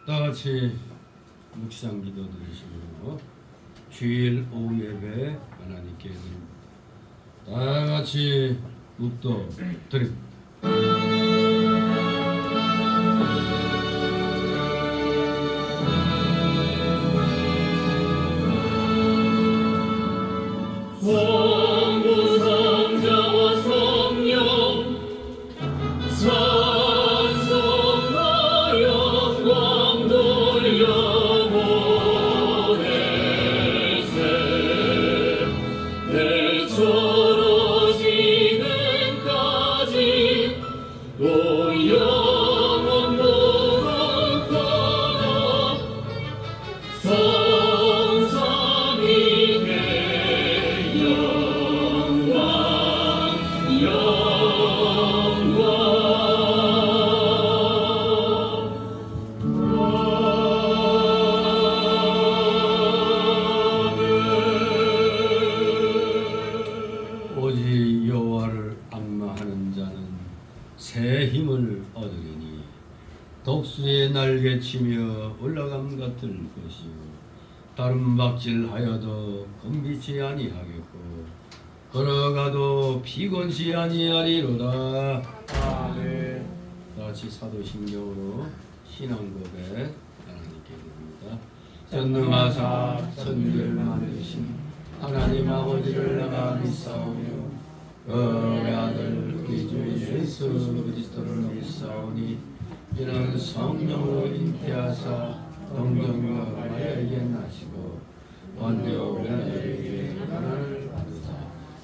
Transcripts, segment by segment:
다같이 묵상 기도 드리시고 주일 오후 예배 하나님께 드립니다. 다같이 묵도 드립니다. 오직 여호와를 앙망하는 자는 새 힘을 얻으리니 독수리의 날개치며 올라감 같을 것이요 다른 박질하여도 검기치 아니하겠고 걸어가도 피곤치 아니하리로다. 아멘. 다같이 사도신경으로 신앙고백 하나님께 드립니다. 전능하사 천지를 만드신 하나님 아버지를 내가 믿사오며 그의 아들 우리 주 예수 그리스도를 믿사오니 이는 성령으로 잉태하사 동정녀 마리아에게 나시고 본디오 빌라도에게 고난을 받으사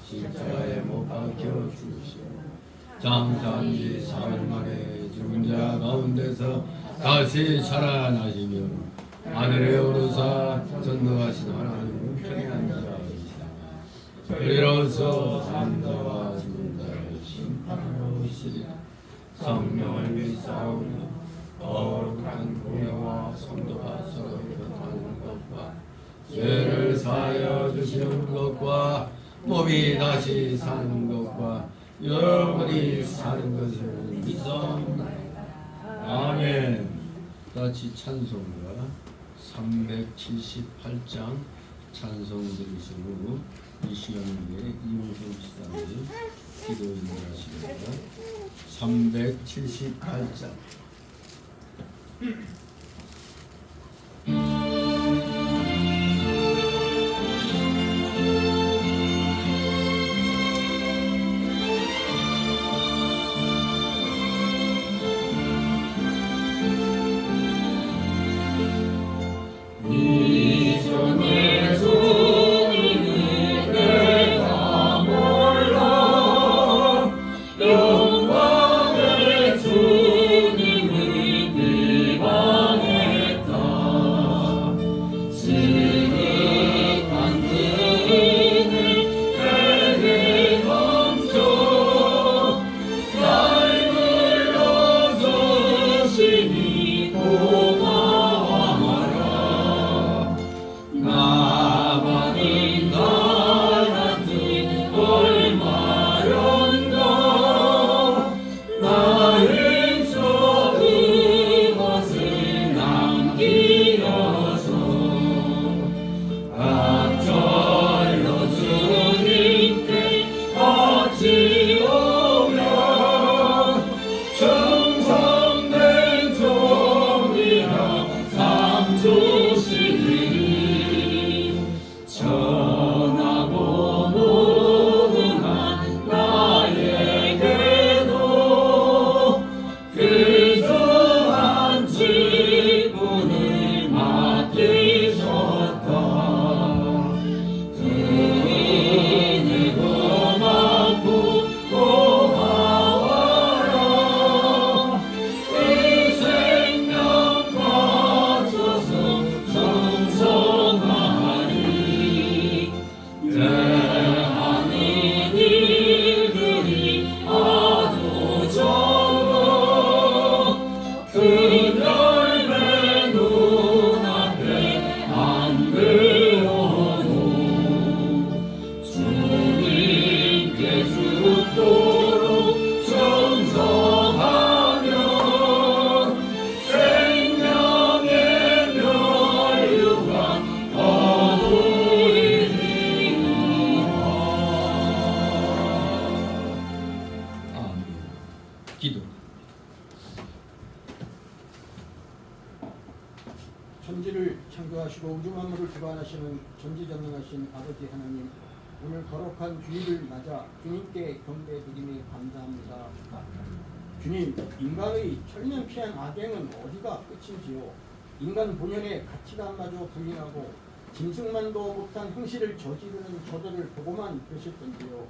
십자가에 못 박혀 죽으시고 장사한 지 사흘 만에 죽은 자 가운데서 다시 살아나시며 하늘에 오르사 전능하신 하나님 우편한 자이시다가 이로써 산자와 죽은 자를 심판하러 오시리라. 성령을 믿사 사하여 주시는 것과 몸이 다시 사는 것과 영원히 사는 것을 믿사옵나이다. 아멘. 같이 찬송가 378장 찬송 들으신 후 이 시간 위에 이용성 집사님 기도 인도하시겠습니다. 378장 기도. 천지를 창조하시고 우주 만물을 주관하시는 전지전능하신 아버지 하나님, 오늘 거룩한 주일을 맞아 주님께 경배드리며 감사합니다. 주님, 인간의 철면피한 악행은 어디가 끝인지요? 인간 본연의 가치관마저 부인하고 짐승만도 못한 행실을 저지르는 저들을 보고만 계실 건지요?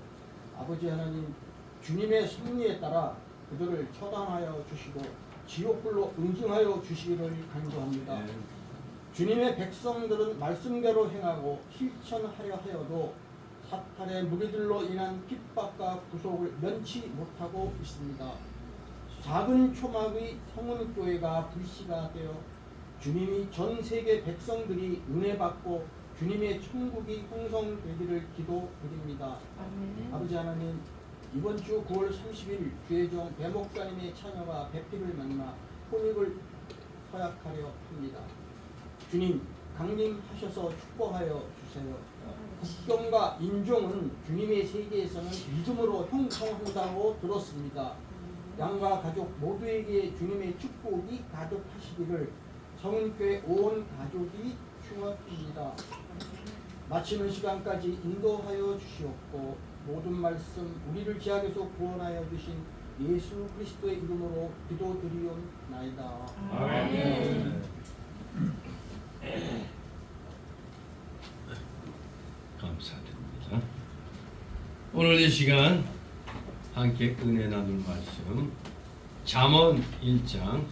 아버지 하나님, 주님의 섭리에 따라 그들을 처단하여 주시고 지옥불로 응징하여 주시기를 간구합니다. 주님의 백성들은 말씀대로 행하고 실천하려 하여도 사탄의 무리들로 인한 핍박과 구속을 면치 못하고 있습니다. 작은 초막의 성은교회가 불씨가 되어 주님이 전 세계 백성들이 은혜 받고 주님의 천국이 형성되기를 기도드립니다. 아버지 하나님, 이번 주 9월 30일 주혜정 배목사님의 처녀가 배필을 만나 혼입을 허약하려 합니다. 주님, 강림하셔서 축복하여 주세요. 국경과 인종은 주님의 세계에서는 믿음으로 형성한다고 들었습니다. 양가 가족 모두에게 주님의 축복이 가득하시기를 성은교회 온 가족이 축원합니다. 마치는 시간까지 인도하여 주시옵고 모든 말씀 우리를 죄악에서 구원하여 주신 예수 그리스도의 이름으로 기도드리옵나이다. 아멘. 감사드립니다. 오늘 이 시간 함께 은혜 나눌 말씀 잠언 1장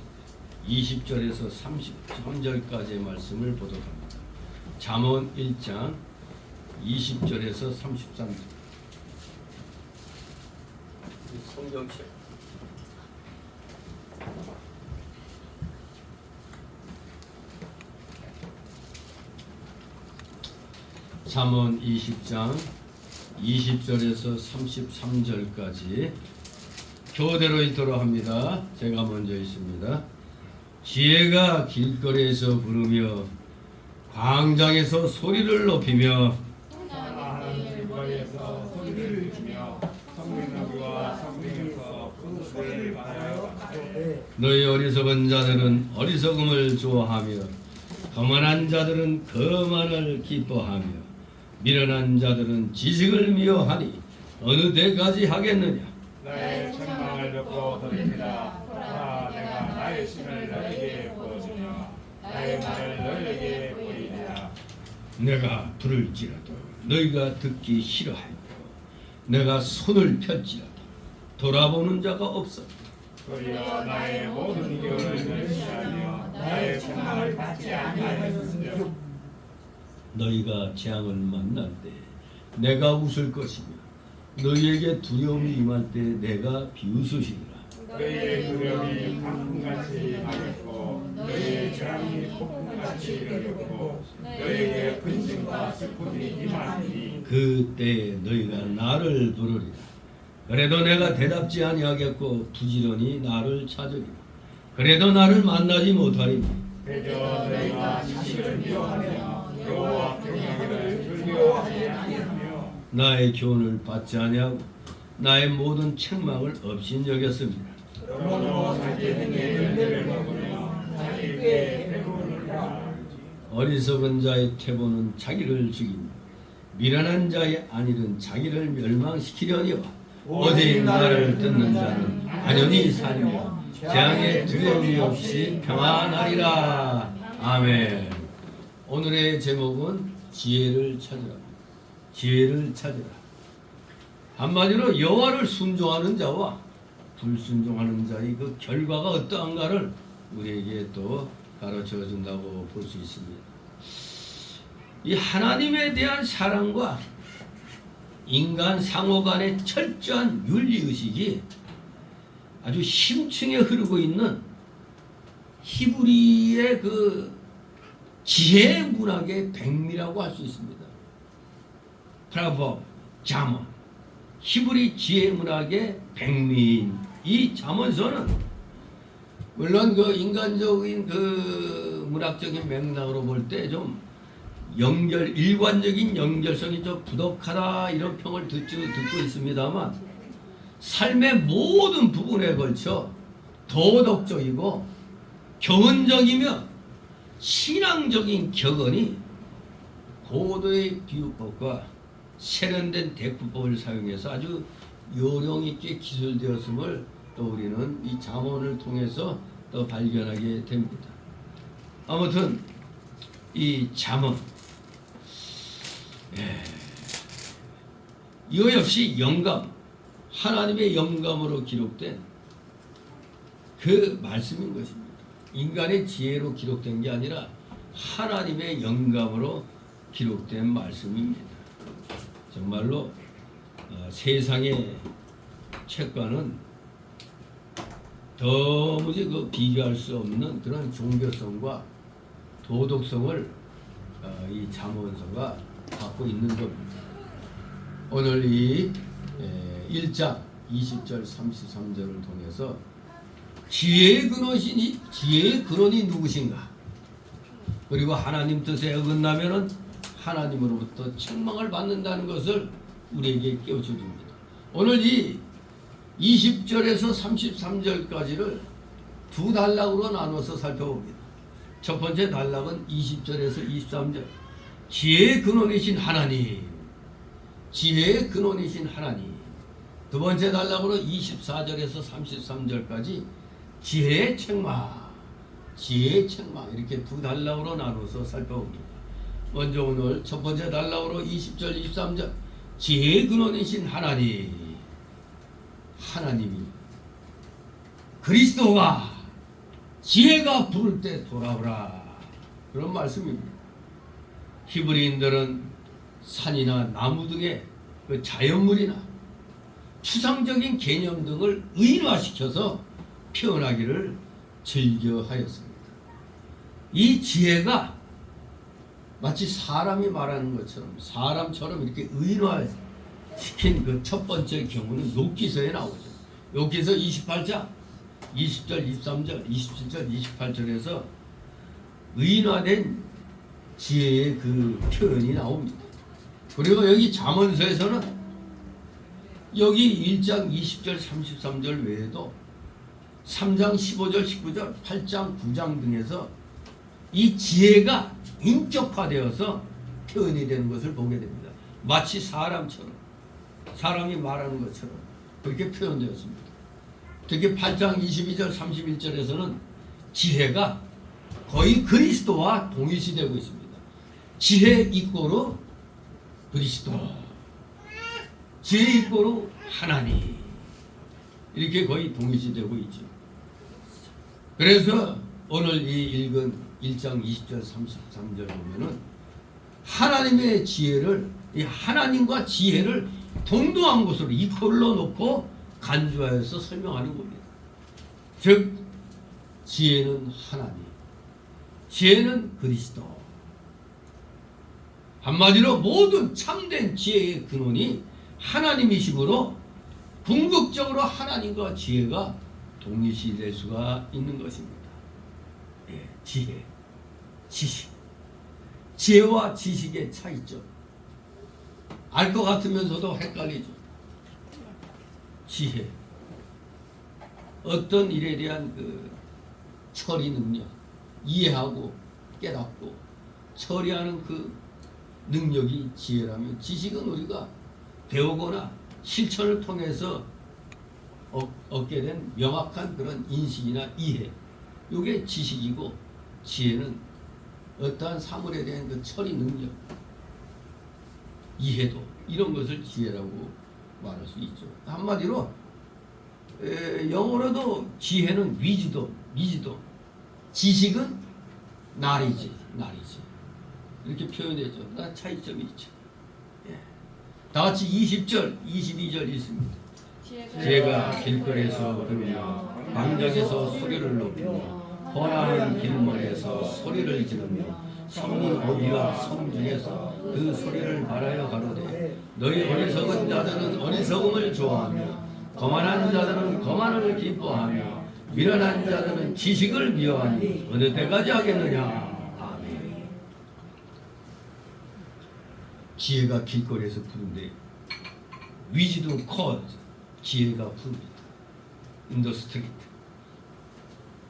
20절에서 33절까지의 말씀을 보도록 합니다. 잠언 1장 20절에서 33절. 성경책 잠언 20장 20절에서 33절까지 교대로 읽도록 합니다. 제가 먼저 읽습니다. 지혜가 길거리에서 부르며 광장에서 소리를 높이며 길거리에서 소리를 지며 성민너비와 성민에서 큰 소리를 말하여 가되 너희 어리석은 자들은 어리석음을 좋아하며 거만한 자들은 거만을 기뻐하며 미련한 자들은 지식을 미워하니 어느 때까지 하겠느냐. 나의 책망을 듣고 돌이키라. 보라, 내가 나의 신을 너에게 보여주며 나의 말을 너에게 보이리라. 내가 부를지라도 너희가 듣기 싫어하며 내가 손을 펼지라도 돌아보는 자가 없어. 도리어 나의 모든 기호를 멸시하며 나의 책망을 받지 아니하였으며 너희가 재앙을 만날 때 내가 웃을 것이며 너희에게 두려움이 임할 때 내가 비웃으시리라. 너희의 두려움이 강풍같이 임하였고 너희의 재앙이 폭풍같이 이르렀고 너희에게 근심과 슬픔이 임하니 그때 너희가 나를 부르리라. 그래도 내가 대답지 아니하겠고 부지런히 나를 찾으리라. 그래도 나를 만나지 못하리니 대저 너희가 자신을 미워하며 여호와 경외를 즐겨하지 아니하며 나의 교훈을 받지 아니하고 나의 모든 책망을 업신여겼습니다. 그러므로 자기 행의 열매를 먹으며 자기 꾀에 배부를 라. 어리석은 자의 태보는 자기를 죽이며 미련한 자의 안일은 자기를 멸망시키려니와 오직 나를 듣는 자는 안연히 살며 재앙에 두려움이 없이 평안하리라. 아멘. 오늘의 제목은 지혜를 찾으라. 지혜를 찾으라. 한마디로 여호와를 순종하는 자와 불순종하는 자의 그 결과가 어떠한가를 우리에게 또 가르쳐 준다고 볼 수 있습니다. 이 하나님에 대한 사랑과 인간 상호 간의 철저한 윤리의식이 아주 심층에 흐르고 있는 히브리의 그 지혜 문학의 백미라고 할 수 있습니다. 프라버, 잠언, 히브리 지혜 문학의 백미인 이 잠언서는 물론 그 인간적인 그 문학적인 맥락으로 볼 때 좀 일관적인 연결성이 좀 부족하다 이런 평을 듣고 있습니다만 삶의 모든 부분에 걸쳐 도덕적이고 교훈적이며 신앙적인 격언이 고도의 비유법과 세련된 대꾸법을 사용해서 아주 요령 있게 기술되었음을 또 우리는 이 잠언을 통해서 또 발견하게 됩니다. 아무튼 이 잠언 이거 역시 영감, 하나님의 영감으로 기록된 그 말씀인 것입니다. 인간의 지혜로 기록된 게 아니라 하나님의 영감으로 기록된 말씀입니다. 정말로 세상의 책과는 도무지 그 비교할 수 없는 그런 종교성과 도덕성을 이 잠언서가 갖고 있는 겁니다. 오늘 이 1장 20절 33절을 통해서 지혜의 근원이 누구신가? 그리고 하나님 뜻에 어긋나면은 하나님으로부터 책망을 받는다는 것을 우리에게 깨우쳐 줍니다. 오늘 이 20절에서 33절까지를 두 단락으로 나눠서 살펴봅니다. 첫 번째 단락은 20절에서 23절. 지혜의 근원이신 하나님. 지혜의 근원이신 하나님. 두 번째 단락으로 24절에서 33절까지 지혜의 책망. 지혜의 책망. 이렇게 두 단락으로 나눠서 살펴봅니다. 먼저 오늘 첫 번째 단락으로 20절, 23절. 지혜의 근원이신 하나님. 하나님이 그리스도가 지혜가 부를 때 돌아오라. 그런 말씀입니다. 히브리인들은 산이나 나무 등의 그 자연물이나 추상적인 개념 등을 의인화시켜서 표현하기를 즐겨하였습니다. 이 지혜가 마치 사람이 말하는 것처럼 사람처럼 이렇게 의인화시킨 그 첫 번째 경우는 욥기서에 나오죠. 욥기서 28장 20절, 23절, 27절, 28절에서 의인화된 지혜의 그 표현이 나옵니다. 그리고 여기 잠언서에서는 여기 1장 20절, 33절 외에도 3장 15절, 19절, 8장, 9장 등에서 이 지혜가 인격화되어서 표현이 되는 것을 보게 됩니다. 마치 사람처럼, 사람이 말하는 것처럼 그렇게 표현되었습니다. 특히 8장 22절, 31절에서는 지혜가 거의 그리스도와 동일시되고 있습니다. 지혜 이꼬로 그리스도, 지혜 이꼬로 하나님, 이렇게 거의 동일시되고 있죠. 그래서 오늘 이 읽은 1장 20절 33절 보면은 하나님의 지혜를, 이 하나님과 지혜를 동등한 것으로 이퀄로 놓고 간주하여서 설명하는 겁니다. 즉 지혜는 하나님, 지혜는 그리스도. 한마디로 모든 참된 지혜의 근원이 하나님이시므로 궁극적으로 하나님과 지혜가 동일시될 수가 있는 것입니다. 예, 지혜, 지식. 지혜와 지식의 차이점. 알 것 같으면서도 헷갈리죠. 지혜. 어떤 일에 대한 그 처리 능력, 이해하고 깨닫고 처리하는 그 능력이 지혜라면, 지식은 우리가 배우거나 실천을 통해서 얻게 된 명확한 그런 인식이나 이해, 이게 지식이고, 지혜는 어떠한 사물에 대한 그 처리 능력, 이해도, 이런 것을 지혜라고 말할 수 있죠. 한마디로 영어로도 지혜는 위즈덤, 지식은 knowledge, 이렇게 표현되죠. 그러나 차이점이 있죠. 예. 다 같이 20절, 22절 읽습니다. 지혜가 길거리에서 부르며 광장에서 소리를 높이며 번화한 길머리에서 소리를 지르며 성문 어귀와 성중에서 그 소리를 말하여 가로되 너희 어리석은 자들은 어리석음을 좋아하며 거만한 자들은 거만을 기뻐하며 미련한 자들은 지식을 미워하니 어느 때까지 하겠느냐. 아멘. 지혜가 길거리에서 부른데 wisdom calls, 지혜가 부릅니다. In the street.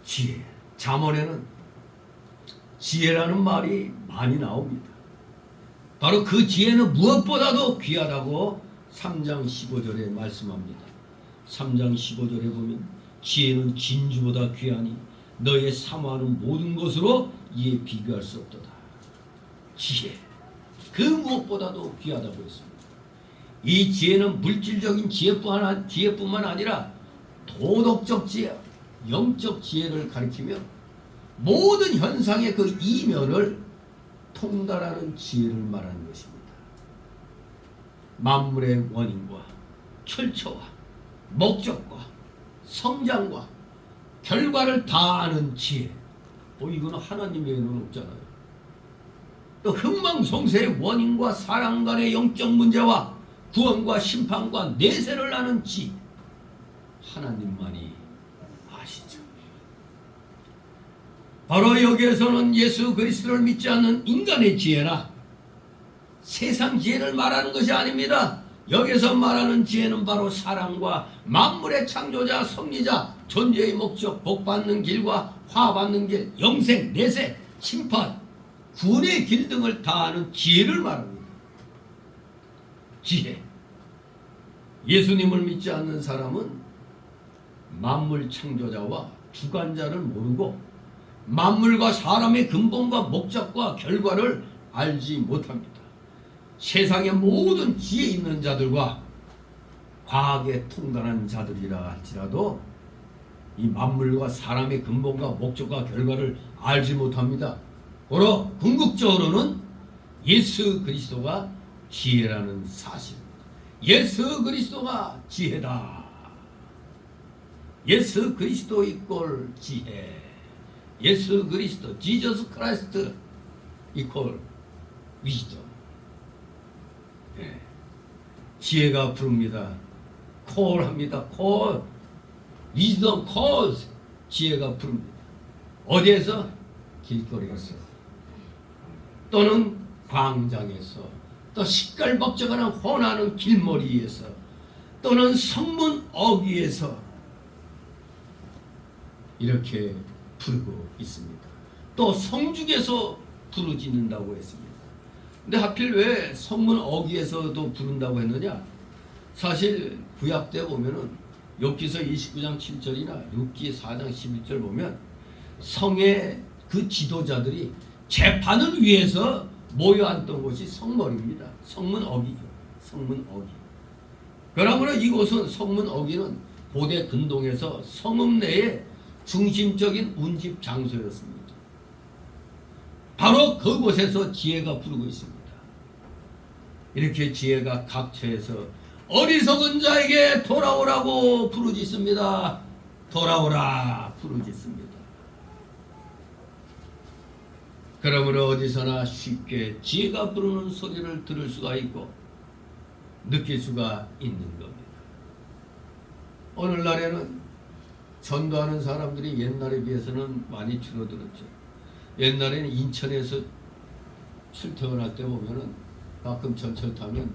지혜. 잠언에는 지혜라는 말이 많이 나옵니다. 바로 그 지혜는 무엇보다도 귀하다고 3장 15절에 말씀합니다. 3장 15절에 보면 지혜는 진주보다 귀하니 너의 사모하는 모든 것으로 이에 비교할 수 없도다. 지혜, 그 무엇보다도 귀하다고 했습니다. 이 지혜는 물질적인 지혜뿐만 아니라 도덕적 지혜, 영적 지혜를 가리키며 모든 현상의 그 이면을 통달하는 지혜를 말하는 것입니다. 만물의 원인과 출처와 목적과 성장과 결과를 다 아는 지혜. 이거는 하나님 외에는 없잖아요. 또 흥망성쇠의 원인과 사랑 간의 영적 문제와 구원과 심판과 내세를 아는 지혜. 하나님만이 아시죠. 바로 여기에서는 예수 그리스도를 믿지 않는 인간의 지혜나 세상 지혜를 말하는 것이 아닙니다. 여기서 말하는 지혜는 바로 사랑과 만물의 창조자, 섭리자, 존재의 목적, 복받는 길과 화받는 길, 영생, 내세, 심판, 구원의 길 등을 다 아는 지혜를 말합니다. 지혜. 예수님을 믿지 않는 사람은 만물 창조자와 주관자를 모르고 만물과 사람의 근본과 목적과 결과를 알지 못합니다. 세상의 모든 지혜 있는 자들과 과학에 통달한 자들이라 할지라도 이 만물과 사람의 근본과 목적과 결과를 알지 못합니다. 바로 궁극적으로는 예수 그리스도가 지혜라는 사실입니다. 예수 그리스도가 지혜다. 예수 그리스도 이꼴 지혜. 예수 그리스도, 지저스 크라이스트 이꼴 위즈덤. 예. 지혜가 부릅니다. 콜합니다. 콜. 위즈덤 콜. 지혜가 부릅니다. 어디에서? 길거리에서. 또는 광장에서. 또 시끌벅적하는 혼하는 길머리에서. 또는 성문 어귀에서. 이렇게 부르고 있습니다. 또 성중에서 부르짖는다고 했습니다. 근데 하필 왜 성문 어귀에서도 부른다고 했느냐? 사실 구약 때 보면은 욥기서 29장 7절이나 욥기 4장 11절 보면 성의 그 지도자들이 재판을 위해서 모여 앉던 곳이 성머리입니다. 성문 어귀죠. 성문 어귀. 그러므로 이곳은 성문 어귀는 고대 근동에서 성읍 내의 중심적인 운집 장소였습니다. 바로 그곳에서 지혜가 부르고 있습니다. 이렇게 지혜가 각처에서 어리석은 자에게 돌아오라고 부르짖습니다. 돌아오라 부르짖습니다. 그러므로 어디서나 쉽게 지혜가 부르는 소리를 들을 수가 있고 느낄 수가 있는 겁니다. 오늘날에는 전도하는 사람들이 옛날에 비해서는 많이 줄어들었죠. 옛날에는 인천에서 출퇴근할 때 보면은 가끔 전철 타면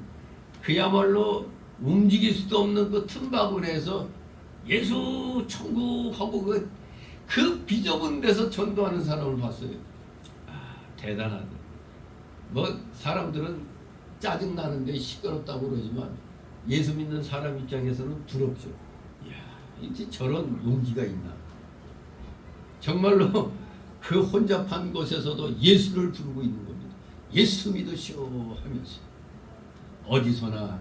그야말로 움직일 수도 없는 그 틈바구니에서 예수 천국하고 그 비좁은 데서 전도하는 사람을 봤어요. 대단하다. 뭐 사람들은 짜증 나는데 시끄럽다고 그러지만 예수 믿는 사람 입장에서는 부럽죠. 이야, 이제 저런 용기가 있나? 정말로 그 혼잡한 곳에서도 예수를 부르고 있는 겁니다. 예수 믿으시오 하면서 어디서나.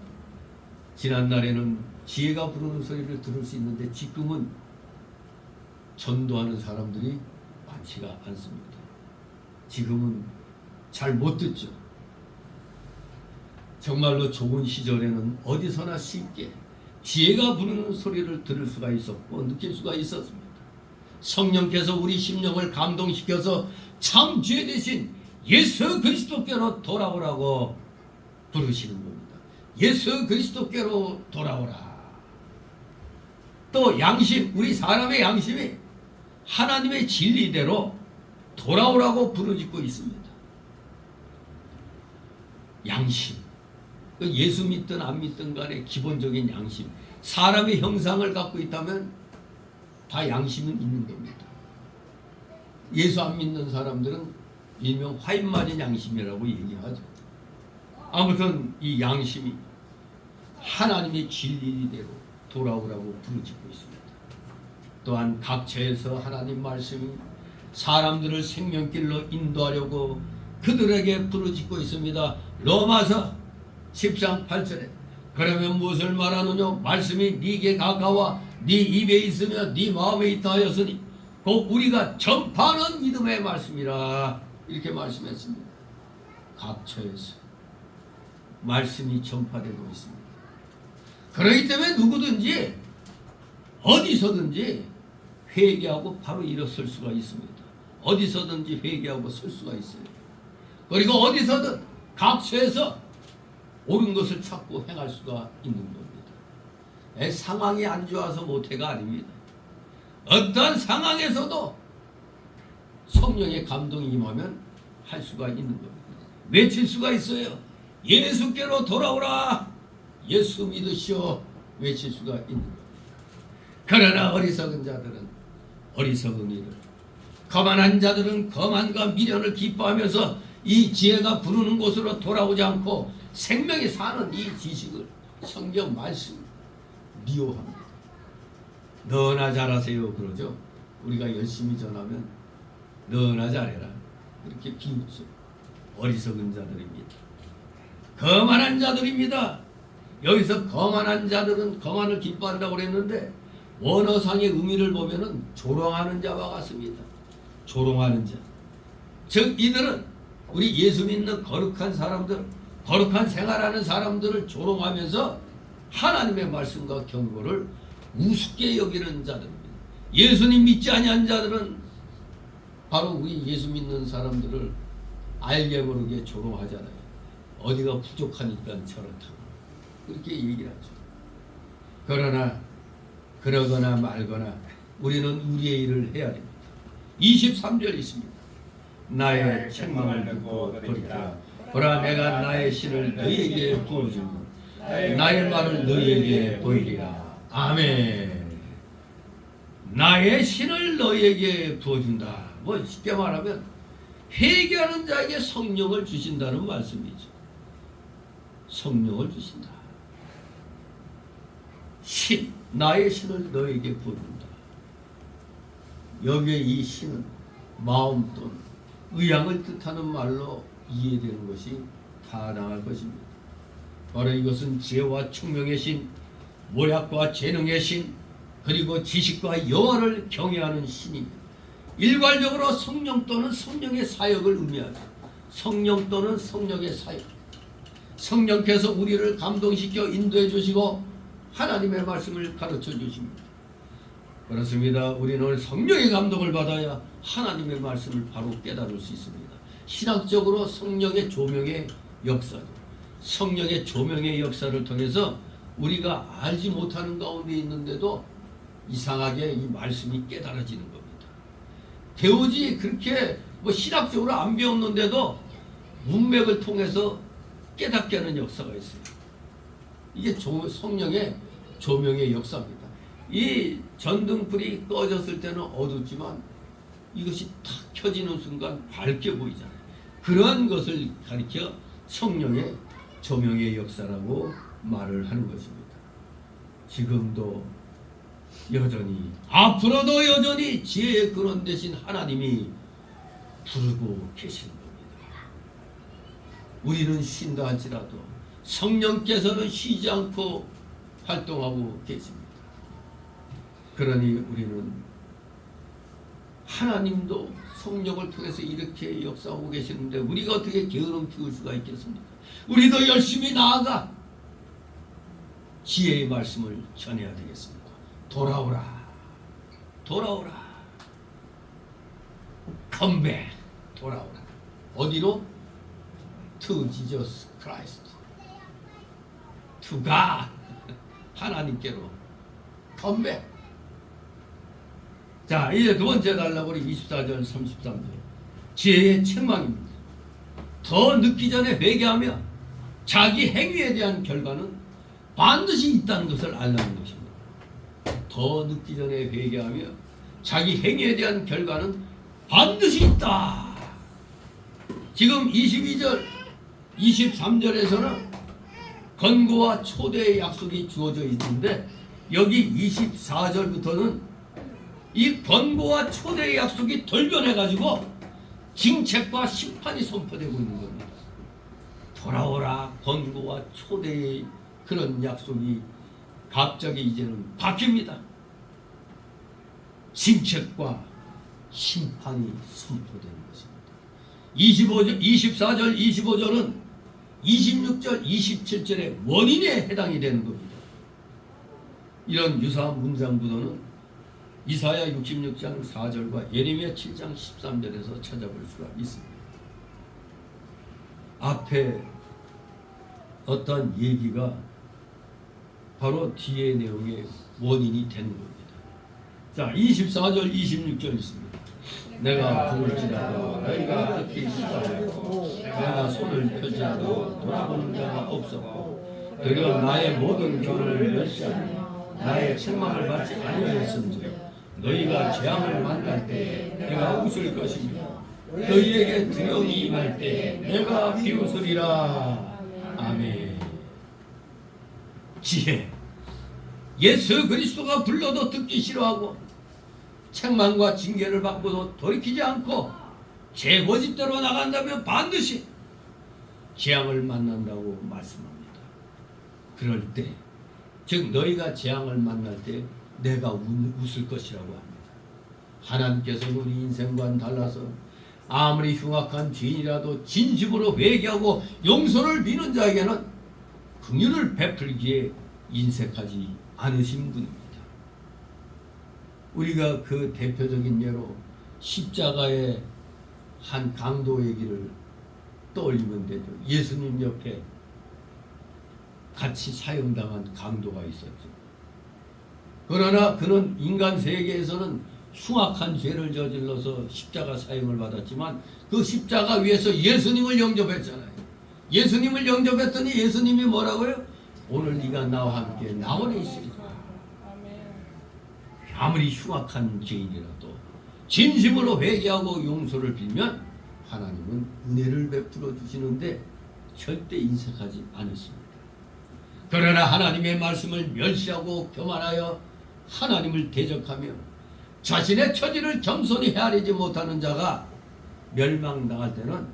지난날에는 지혜가 부르는 소리를 들을 수 있는데 지금은 전도하는 사람들이 많지가 않습니다. 지금은 잘 못 듣죠. 정말로 좋은 시절에는 어디서나 쉽게 지혜가 부르는 소리를 들을 수가 있었고 느낄 수가 있었습니다. 성령께서 우리 심령을 감동시켜서 참 죄 대신 예수 그리스도께로 돌아오라고 부르시는 겁니다. 예수 그리스도께로 돌아오라. 또 양심, 우리 사람의 양심이 하나님의 진리대로 돌아오라고 부르짖고 있습니다. 양심, 예수 믿든 안 믿든 간에 기본적인 양심, 사람의 형상을 갖고 있다면 다 양심은 있는 겁니다. 예수 안 믿는 사람들은 일명 화인 맞은 양심이라고 얘기하죠. 아무튼 이 양심이 하나님의 진리대로 돌아오라고 부르짖고 있습니다. 또한 각처에서 하나님 말씀이 사람들을 생명길로 인도하려고 그들에게 부르짖고 있습니다. 로마서 10장 8절에 그러면 무엇을 말하느냐? 말씀이 네게 가까워 네 입에 있으며 네 마음에 있다 하였으니 곧 우리가 전파하는 믿음의 말씀이라. 이렇게 말씀했습니다. 각처에서 말씀이 전파되고 있습니다. 그렇기 때문에 누구든지 어디서든지 회개하고 바로 일어설 수가 있습니다. 어디서든지 회개하고 설 수가 있어요. 그리고 어디서든 각처에서 옳은 것을 찾고 행할 수가 있는 겁니다. 상황이 안 좋아서 못해가 아닙니다. 어떠한 상황에서도 성령의 감동이 임하면 할 수가 있는 겁니다. 외칠 수가 있어요. 예수께로 돌아오라. 예수 믿으시오. 외칠 수가 있는 겁니다. 그러나 어리석은 자들은 어리석은 일을, 거만한 자들은 거만과 미련을 기뻐하면서 이 지혜가 부르는 곳으로 돌아오지 않고 생명이 사는 이 지식을, 성경 말씀 미워합니다. 너나 잘하세요 그러죠. 우리가 열심히 전하면 너나 잘해라 이렇게 비웃죠. 어리석은 자들입니다. 거만한 자들입니다. 여기서 거만한 자들은 거만을 기뻐한다고 그랬는데 원어상의 의미를 보면은 조롱하는 자와 같습니다. 조롱하는 자. 즉 이들은 우리 예수 믿는 거룩한 사람들, 거룩한 생활하는 사람들을 조롱하면서 하나님의 말씀과 경고를 우습게 여기는 자들입니다. 예수님 믿지 아니한 자들은 바로 우리 예수 믿는 사람들을 알게 모르게 조롱하잖아요. 어디가 부족하니까 저렇다고 그렇게 얘기를 하죠. 그러거나 말거나 우리는 우리의 일을 해야 됩니다. 23절 있습니다. 나의 책망을 듣고 돌이키라. 보라, 내가 나의 신을 너희에게 부어주고 나의 말을 너희에게 보이리라. 아멘. 나의 신을 너희에게 부어준다. 뭐 쉽게 말하면 회개하는 자에게 성령을 주신다는 말씀이죠. 성령을 주신다. 신, 나의 신을 너에게 부어준다. 여기에 이 신은 마음 또는 의향을 뜻하는 말로 이해되는 것이 타당할 것입니다. 바로 이것은 지혜와 총명의 신, 모략과 재능의 신, 그리고 지식과 여호와를 경외하는 신입니다. 일괄적으로 성령 또는 성령의 사역을 의미하죠. 성령 또는 성령의 사역. 성령께서 우리를 감동시켜 인도해 주시고 하나님의 말씀을 가르쳐 주십니다. 그렇습니다. 우리는 성령의 감동을 받아야 하나님의 말씀을 바로 깨달을 수 있습니다. 신학적으로 성령의 조명의 역사죠. 성령의 조명의 역사를 통해서 우리가 알지 못하는 가운데 있는데도 이상하게 이 말씀이 깨달아지는 겁니다. 배우지 그렇게 뭐 신학적으로 안 배웠는데도 문맥을 통해서 깨닫게 하는 역사가 있어요. 이게 성령의 조명의 역사입니다. 이 전등불이 꺼졌을 때는 어둡지만 이것이 탁 켜지는 순간 밝게 보이잖아요. 그런 것을 가리켜 성령의 조명의 역사라고 말을 하는 것입니다. 지금도 여전히 앞으로도 여전히 지혜의 근원 되신 하나님이 부르고 계시는 겁니다. 우리는 쉰다 할지라도 성령께서는 쉬지 않고 활동하고 계십니다. 그러니 우리는 하나님도 성령을 통해서 이렇게 역사하고 계시는데 우리가 어떻게 게으름 피울 수가 있겠습니까? 우리도 열심히 나아가 지혜의 말씀을 전해야 되겠습니다. 돌아오라, 돌아오라, 컴백, 돌아오라. 어디로? To Jesus Christ, to God, 하나님께로 컴백. 자, 이제 두 번째 달라고리 24절 33절 지혜의 책망입니다. 더 늦기 전에 회개하며 자기 행위에 대한 결과는 반드시 있다는 것을 알라는 것입니다. 더 늦기 전에 회개하며 자기 행위에 대한 결과는 반드시 있다. 지금 22절 23절에서는 권고와 초대의 약속이 주어져 있는데 여기 24절부터는 이 권고와 초대의 약속이 돌변해가지고 징책과 심판이 선포되고 있는 겁니다. 돌아오라 권고와 초대의 그런 약속이 갑자기 이제는 바뀝니다. 징책과 심판이 선포되는 것입니다. 24절 25절은 26절 27절의 원인에 해당이 되는 겁니다. 이런 유사한 문장 구도는 이사야 66장 4절과 예레미야 7장 13절에서 찾아볼 수가 있습니다. 앞에 어떤 얘기가 바로 뒤의 내용의 원인이 되는 겁니다. 자, 24절 26절 있습니다. 내가 부를지라도 너희가 듣기 싫어하고 내가 손을 펼지라도 돌아보는 자가 없었고 너희가 나의 모든 교훈을 멸시하며 나의 책망을 받지 아니하였은즉 너희가 재앙을 만날 때 내가 웃을 것이며 너희에게 두려움이 임할 때 내가 비웃으리라. 아멘. 지혜. 예수 그리스도가 불러도 듣기 싫어하고 책망과 징계를 받고도 돌이키지 않고 제 고집대로 나간다면 반드시 재앙을 만난다고 말씀합니다. 그럴 때, 즉 너희가 재앙을 만날 때 내가 웃을 것이라고 합니다. 하나님께서는 우리 인생과는 달라서 아무리 흉악한 죄인이라도 진심으로 회개하고 용서를 비는 자에게는 긍휼을 베풀기에 인색하지 않으신 분입니다. 우리가 그 대표적인 예로 십자가의 한 강도 얘기를 떠올리면 되죠. 예수님 옆에 같이 사형당한 강도가 있었죠. 그러나 그는 인간 세계에서는 흉악한 죄를 저질러서 십자가 사형을 받았지만 그 십자가 위에서 예수님을 영접했잖아요. 예수님을 영접했더니 예수님이 뭐라고요? 오늘 네가 나와 함께 나원에 있으리라. 아무리 흉악한 죄인이라도 진심으로 회개하고 용서를 빌면 하나님은 은혜를 베풀어 주시는데 절대 인색하지 않으십니다. 그러나 하나님의 말씀을 멸시하고 교만하여 하나님을 대적하며 자신의 처지를 겸손히 헤아리지 못하는 자가 멸망당할 때는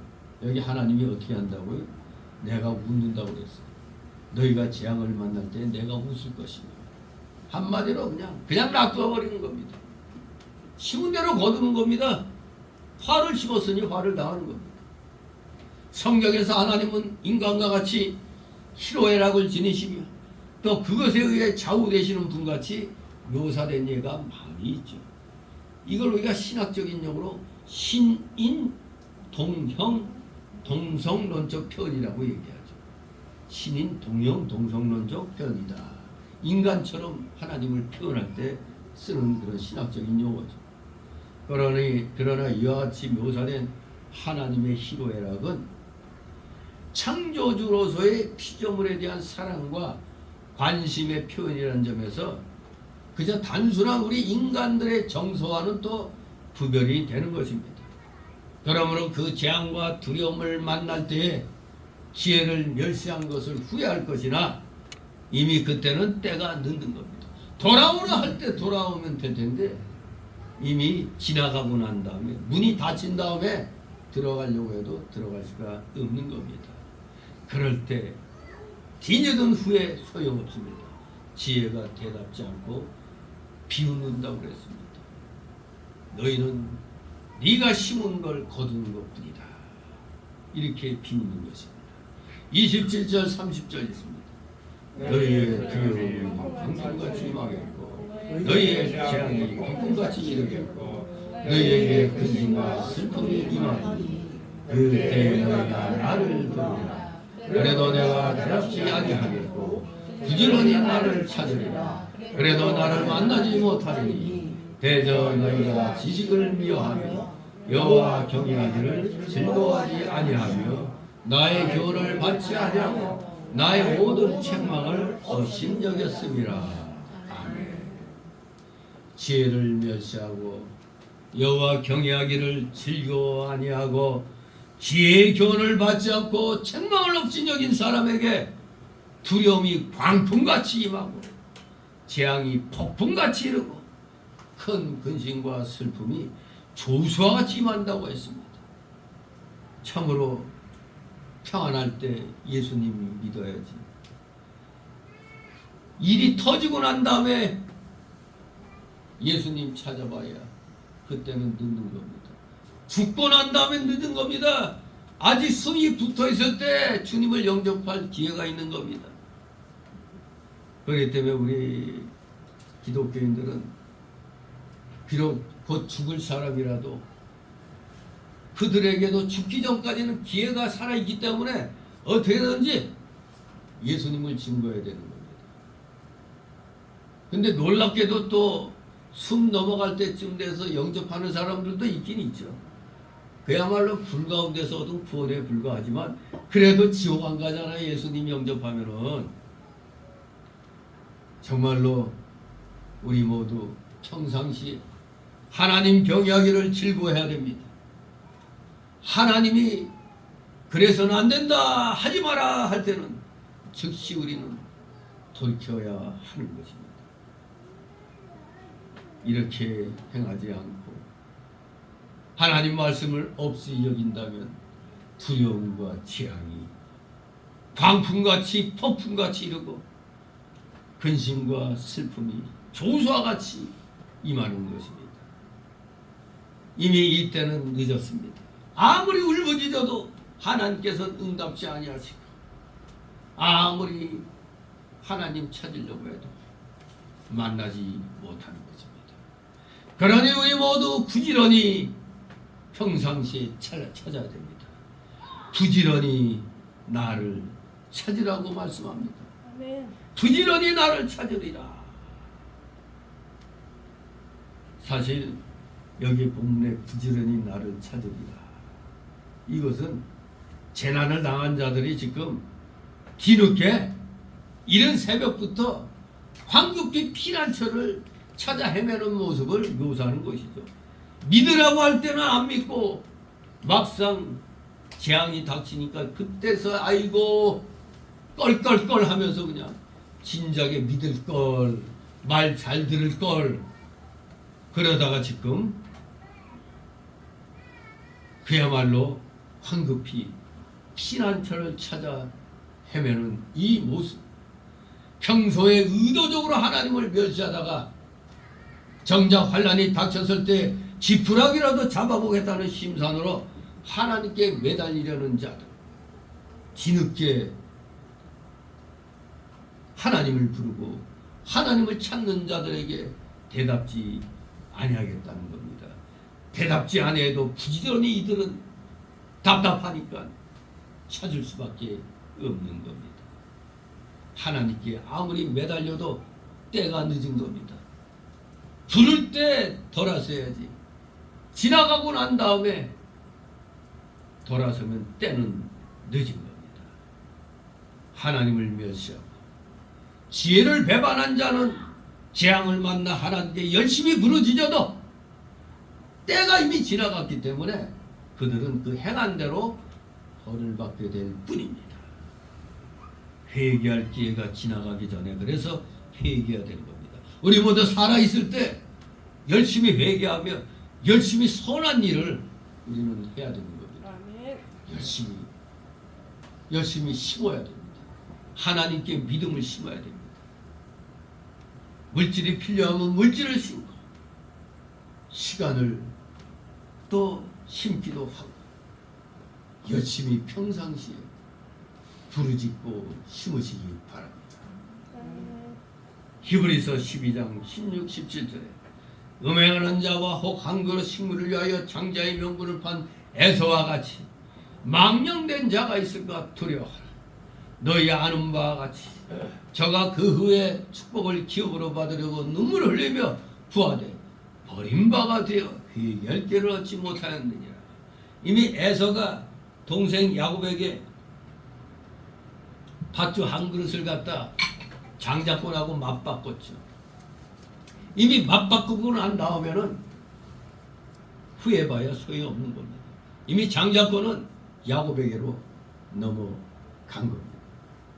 여기 하나님이 어떻게 한다고요? 내가 웃는다고 그랬어요. 너희가 재앙을 만날 때 내가 웃을 것이며, 한마디로 그냥 놔둬버리는 겁니다. 심은 대로 거두는 겁니다. 화를 심었으니 화를 당하는 겁니다. 성경에서 하나님은 인간과 같이 희로애락을 지니시며 또 그것에 의해 좌우되시는 분같이 묘사된 예가 많이 있죠. 이걸 우리가 신학적인 용어로 신인 동형 동성론적 표현이라고 얘기하죠. 신인 동형 동성론적 표현이다. 인간처럼 하나님을 표현할 때 쓰는 그런 신학적인 용어죠. 그러나 이와 같이 묘사된 하나님의 희로애락은 창조주로서의 피조물에 대한 사랑과 관심의 표현이라는 점에서 그저 단순한 우리 인간들의 정서와는 또 구별이 되는 것입니다. 그러므로 그 재앙과 두려움을 만날 때에 지혜를 멸시한 것을 후회할 것이나 이미 그때는 때가 늦는 겁니다. 돌아오라 할 때 돌아오면 될 텐데 이미 지나가고 난 다음에 문이 닫힌 다음에 들어가려고 해도 들어갈 수가 없는 겁니다. 그럴 때 뒤늦은 후회 소용없습니다. 지혜가 대답지 않고 비웃는다고 그랬습니다. 너희는 네가 심은 걸 거두는 것뿐이다. 이렇게 비웃는 것입니다. 27절 30절 있습니다. 너희의 두려움이 황금같이 임하겠고 너희의 재앙이 황금같이 이르겠고 너희에게 근심과 슬픔이 임하니 그때 너희가 나를 부르리라. 그래도 내가 대답지 아니하겠고 부지런히 나를 찾으리라. 그래도 나를 만나지 못하리니 대저 너희가 지식을 미워하며 여호와 경외하기를 즐거워하지 아니하며 나의 교훈을 받지 아니하고 나의 모든 책망을 업신여겼음이라. 아멘. 지혜를 멸시하고 여호와 경외하기를 즐거워 아니하고 지혜의 교훈을 받지 않고 책망을 업신여긴 사람에게 두려움이 광풍같이 임하고 재앙이 폭풍같이 이르고 큰 근심과 슬픔이 조수와 같이 임한다고 했습니다. 참으로 평안할 때 예수님 믿어야지. 일이 터지고 난 다음에 예수님 찾아봐야 그때는 늦는 겁니다. 죽고 난 다음에 늦은 겁니다. 아직 숨이 붙어 있을 때 주님을 영접할 기회가 있는 겁니다. 그렇기 때문에 우리 기독교인들은 비록 곧 죽을 사람이라도 그들에게도 죽기 전까지는 기회가 살아있기 때문에 어떻게든지 예수님을 증거해야 되는 겁니다. 근데 놀랍게도 또 숨 넘어갈 때쯤 돼서 영접하는 사람들도 있긴 있죠. 그야말로 불 가운데서 얻은 구원에 불과하지만 그래도 지옥 안 가잖아요. 예수님 영접하면은. 정말로 우리 모두 평상시에 하나님 경외하기를 즐거워해야 됩니다. 하나님이 그래서는 안 된다 하지 마라 할 때는 즉시 우리는 돌이켜야 하는 것입니다. 이렇게 행하지 않고 하나님 말씀을 없이 여긴다면 두려움과 재앙이 광풍같이 폭풍같이 이르고 근심과 슬픔이 조수와 같이 임하는 것입니다. 이미 이때는 늦었습니다. 아무리 울부짖어도 하나님께서는 응답지 아니하시고 아무리 하나님 찾으려고 해도 만나지 못하는 것입니다. 그러니 우리 모두 부지런히 평상시에 찾아야 됩니다. 부지런히 나를 찾으라고 말씀합니다. 아멘. 부지런히 나를 찾으리라. 사실 여기 본문에 부지런히 나를 찾으리라. 이것은 재난을 당한 자들이 지금 뒤늦게 이른 새벽부터 황급히 피난처를 찾아 헤매는 모습을 묘사하는 것이죠. 믿으라고 할 때는 안 믿고 막상 재앙이 닥치니까 그때서 아이고 껄껄껄 하면서 그냥 진작에 믿을 걸, 말 잘 들을 걸, 그러다가 지금 그야말로 황급히 피난처를 찾아 헤매는 이 모습, 평소에 의도적으로 하나님을 멸시하다가 정작 환란이 닥쳤을 때 지푸라기라도 잡아보겠다는 심산으로 하나님께 매달리려는 자들, 뒤늦게 하나님을 부르고 하나님을 찾는 자들에게 대답지 아니하겠다는 겁니다. 대답지 아니해도 부지런히 이들은 답답하니까 찾을 수밖에 없는 겁니다. 하나님께 아무리 매달려도 때가 늦은 겁니다. 부를 때 돌아서야지. 지나가고 난 다음에 돌아서면 때는 늦은 겁니다. 하나님을 멸시하고 지혜를 배반한 자는 재앙을 만나 하나님께 열심히 부르짖어도 때가 이미 지나갔기 때문에 그들은 그 행한 대로 벌을 받게 될 뿐입니다. 회개할 기회가 지나가기 전에 그래서 회개해야 되는 겁니다. 우리 모두 살아있을 때 열심히 회개하며 열심히 선한 일을 우리는 해야 되는 겁니다. 아멘. 열심히 심어야 됩니다. 하나님께 믿음을 심어야 됩니다. 물질이 필요하면 물질을 심고 시간을 또 심기도 하고 열심히 평상시에 부르짖고 심으시기 바랍니다. 아멘. 히브리서 12장 16, 17절에 음행하는 자와 혹 한 그릇 식물을 위하여 장자의 명분을 판 에서와 같이 망령된 자가 있을까 두려워하라. 너희 아는 바와 같이 저가 그 후에 축복을 기업으로 받으려고 눈물을 흘리며 부하되 버림바가 되어 회개할 길을 얻지 못하였느니라. 이미 에서가 동생 야곱에게 밧줄 한 그릇을 갖다 장자권하고 맞바꿨죠. 이미 맞바꾸고 난 다음에는 후회봐야 소용없는 겁니다. 이미 장자권은 야곱에게로 넘어간 겁니다.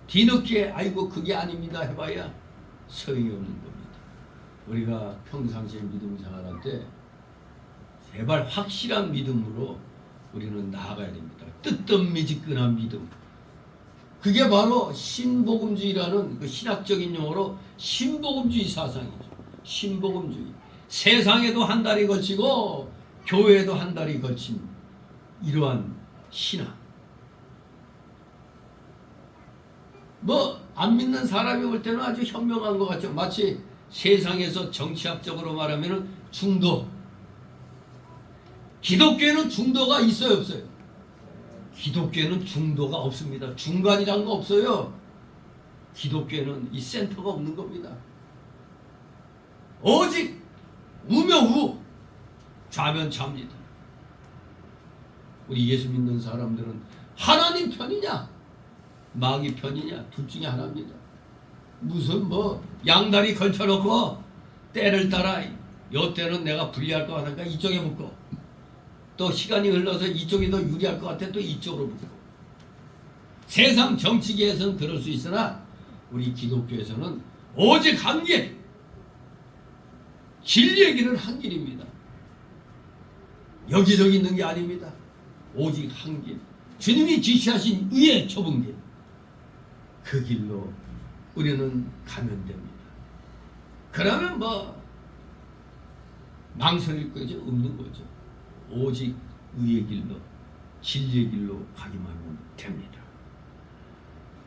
뒤늦게 아이고 그게 아닙니다 해봐야 소용이 없는 겁니다. 우리가 평상시에 믿음 생활할 때 제발 확실한 믿음으로 우리는 나아가야 됩니다. 뜨뜻미지근한 믿음. 그게 바로 신복음주의라는 그 신학적인 용어로 신복음주의 사상이죠. 신복음주의. 세상에도 한 달이 걸치고 교회에도 한 달이 걸친 이러한 신학. 뭐 안 믿는 사람이 볼 때는 아주 현명한 것 같죠. 마치 세상에서 정치학적으로 말하면 중도. 기독교에는 중도가 있어요, 없어요? 기독교에는 중도가 없습니다. 중간이란 거 없어요. 기독교에는 이 센터가 없는 겁니다. 오직 우면 우, 좌면 좌입니다. 우리 예수 믿는 사람들은 하나님 편이냐 마귀 편이냐 둘 중에 하나입니다. 무슨 뭐 양다리 걸쳐놓고 때를 따라 요 때는 내가 불리할 것 같으니까 이쪽에 묶고 또 시간이 흘러서 이쪽이 더 유리할 것 같아 또 이쪽으로 묶고. 세상 정치계에서는 그럴 수 있으나 우리 기독교에서는 오직 한 길, 길 얘기는 한 길입니다. 여기저기 있는 게 아닙니다. 오직 한 길, 주님이 지시하신 의의 좁은 길, 그 길로 우리는 가면 됩니다. 그러면 뭐 망설일 것이 없는 거죠. 오직 의의 길로 진리의 길로 가기만 하면 됩니다.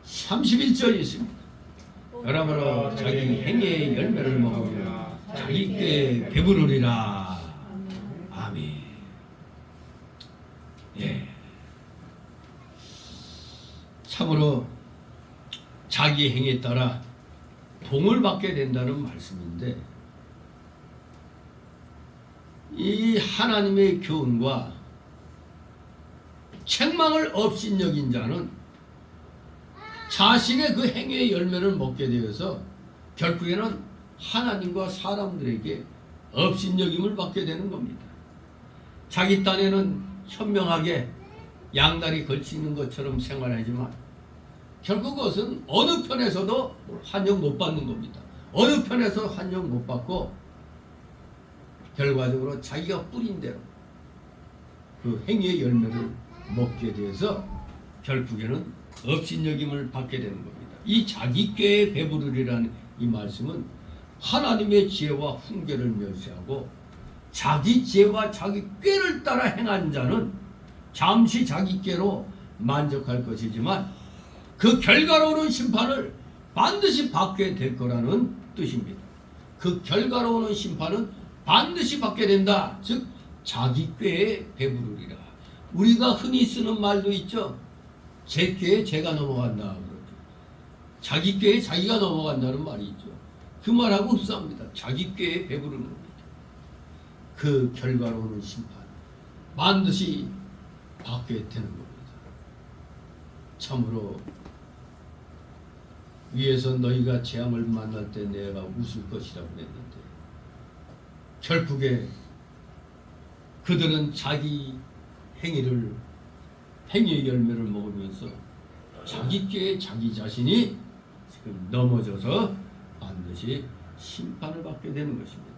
31절 있습니다. 그러므로 자기 행위의 열매를 먹으며 자기께 배부르리라. 아멘. 예. 참으로 자기 행에 따라 복을 받게 된다는 말씀인데, 이 하나님의 교훈과 책망을 업신여긴 자는 자신의 그 행위의 열매를 먹게 되어서 결국에는 하나님과 사람들에게 업신여김을 받게 되는 겁니다. 자기 딴에는 현명하게 양다리 걸치는 것처럼 생활하지만 결국 그것은 어느 편에서도 환영 못 받는 겁니다. 어느 편에서 환영 못 받고 결과적으로 자기가 뿌린 대로 그 행위의 열매를 먹게 돼서 결국에는 업신여김을 받게 되는 겁니다. 이 자기 꾀에 배부르리라는 이 말씀은 하나님의 지혜와 훈계를 멸시하고 자기 지혜와 자기 꾀를 따라 행한 자는 잠시 자기 꾀로 만족할 것이지만 그 결과로 오는 심판을 반드시 받게 될 거라는 뜻입니다. 그 결과로 오는 심판은 반드시 받게 된다. 즉 자기 꾀에 배부르리라. 우리가 흔히 쓰는 말도 있죠. 제 꾀에 제가 넘어간다. 그렇게. 자기 꾀에 자기가 넘어간다는 말이 있죠. 그 말하고 흡사합니다. 자기 꾀에 배부르는 겁니다. 그 결과로 오는 심판 반드시 받게 되는 겁니다. 참으로 위에서 너희가 재앙을 만날 때 내가 웃을 것이라고 했는데 결국에 그들은 자기 행위의 열매를 먹으면서 자기 꾀에 자기 자신이 지금 넘어져서 반드시 심판을 받게 되는 것입니다.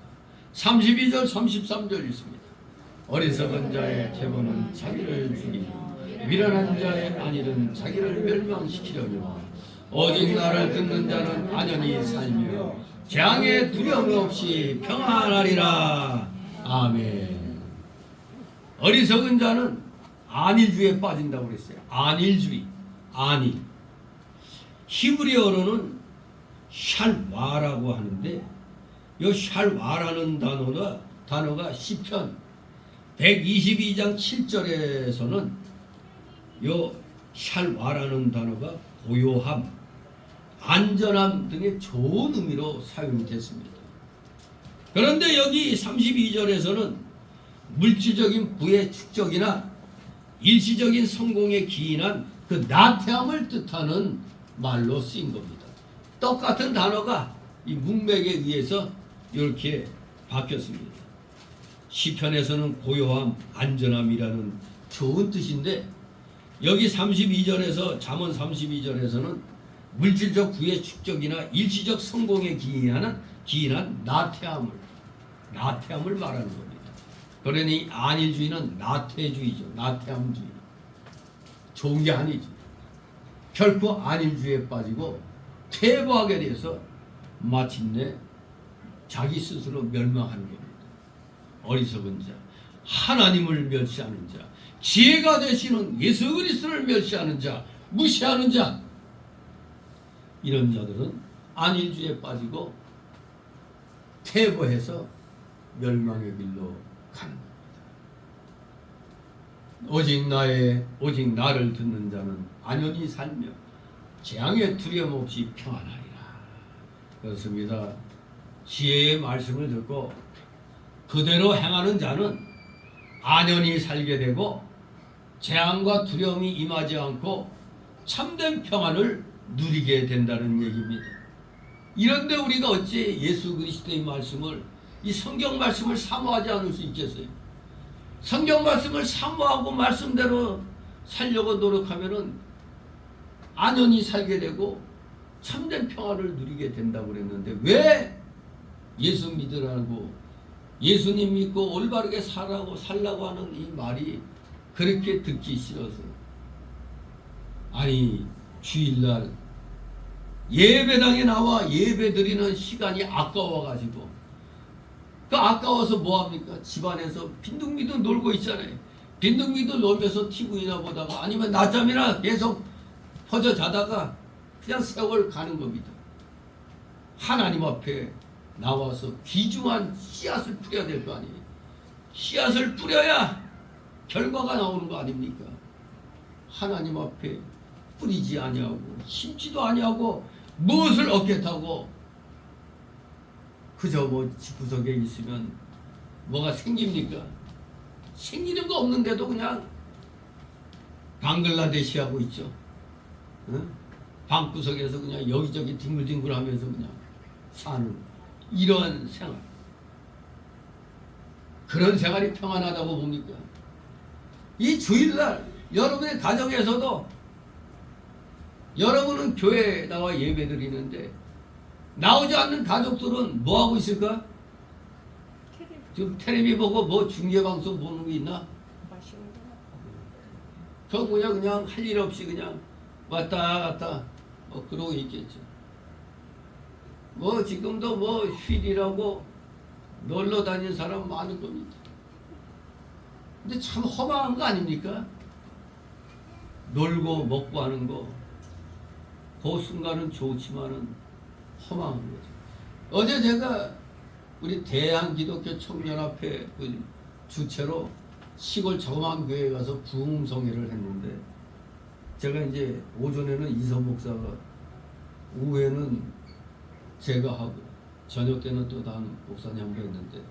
32절 33절 있습니다. 어리석은 자의 태보는 자기를 죽이고 미련한 자의 안일은 자기를 멸망시키려니와 오직 나를 듣는 자는 안연히 살며 재앙에 두려움 없이 평안하리라. 아멘. 어리석은 자는 안일주의에 빠진다고 그랬어요. 안일주의, 안일. 히브리어로는 샬와라고 하는데 이 샬와라는 단어가 시편 122장 7절에서는 이 샬와라는 단어가 고요함, 안전함 등의 좋은 의미로 사용이 됐습니다. 그런데 여기 32절에서는 물질적인 부의 축적이나 일시적인 성공에 기인한 그 나태함을 뜻하는 말로 쓰인 겁니다. 똑같은 단어가 이 문맥에 의해서 이렇게 바뀌었습니다. 시편에서는 고요함, 안전함이라는 좋은 뜻인데 여기 32절에서 잠언 32절에서는 물질적 부의 축적이나 일시적 성공에 기인한 나태함을 말하는 겁니다. 그러니 안일주의는 나태주의죠. 나태함주의. 좋은 게 아니죠. 결코 안일주의에 빠지고 퇴보하게 돼서 마침내 자기 스스로 멸망하는 겁니다. 어리석은 자, 하나님을 멸시하는 자, 지혜가 되시는 예수 그리스도를 멸시하는 자, 무시하는 자, 이런 자들은 안일주의에 빠지고 퇴보해서 멸망의 길로 가는 겁니다. 오직 나를 듣는 자는 안연히 살며 재앙에 두려움 없이 평안하리라. 그렇습니다. 지혜의 말씀을 듣고 그대로 행하는 자는 안연히 살게 되고 재앙과 두려움이 임하지 않고 참된 평안을 누리게 된다는 얘기입니다. 이런데 우리가 어찌 예수 그리스도의 말씀을, 이 성경 말씀을 사모하지 않을 수 있겠어요? 성경 말씀을 사모하고 말씀대로 살려고 노력하면은 안연히 살게 되고 참된 평안을 누리게 된다고 그랬는데 왜 예수 믿으라고, 예수님 믿고 올바르게 살라고 하는 이 말이 그렇게 듣기 싫어서, 아니 주일날 예배당에 나와 예배드리는 시간이 아까워가지고, 그 아까워서 뭐합니까? 집안에서 빈둥빈둥 놀고 있잖아요. 빈둥빈둥 놀면서 TV나 보다가 아니면 낮잠이나 계속 퍼져 자다가 그냥 세월 가는 겁니다. 하나님 앞에 나와서 귀중한 씨앗을 뿌려야 될 거 아니에요. 씨앗을 뿌려야 결과가 나오는 거 아닙니까? 하나님 앞에 뿌리지 아니하고 심지도 아니하고 무엇을 얻겠다고 그저 뭐 집구석에 있으면 뭐가 생깁니까? 생기는 거 없는데도 그냥 방글라데시 하고 있죠. 응? 방구석에서 그냥 여기저기 뒹굴뒹굴하면서 그냥 사는 이러한 생활. 그런 생활이 평안하다고 봅니까? 이 주일날 여러분의 가정에서도 여러분은 교회에 나와 예배 드리는데 나오지 않는 가족들은 뭐 하고 있을까? 지금 텔레비 보고 뭐 중계방송 보는 게 있나? 저 뭐야 그냥 할 일 없이 그냥 왔다 갔다 그러고 있겠죠. 뭐 지금도 뭐 휴일이라고 놀러 다니는 사람 많을 겁니다. 근데 참 허망한 거 아닙니까? 놀고 먹고 하는 거 그 순간은 좋지만은 허망한 거죠. 어제 제가 우리 대한기독교 청년합회 그 주최로 시골 저만 교회에 가서 부흥성회를 했는데 제가 이제 오전에는 이선 목사가 오후에는 제가 하고 저녁 때는 또 다른 목사님 한 분 했는데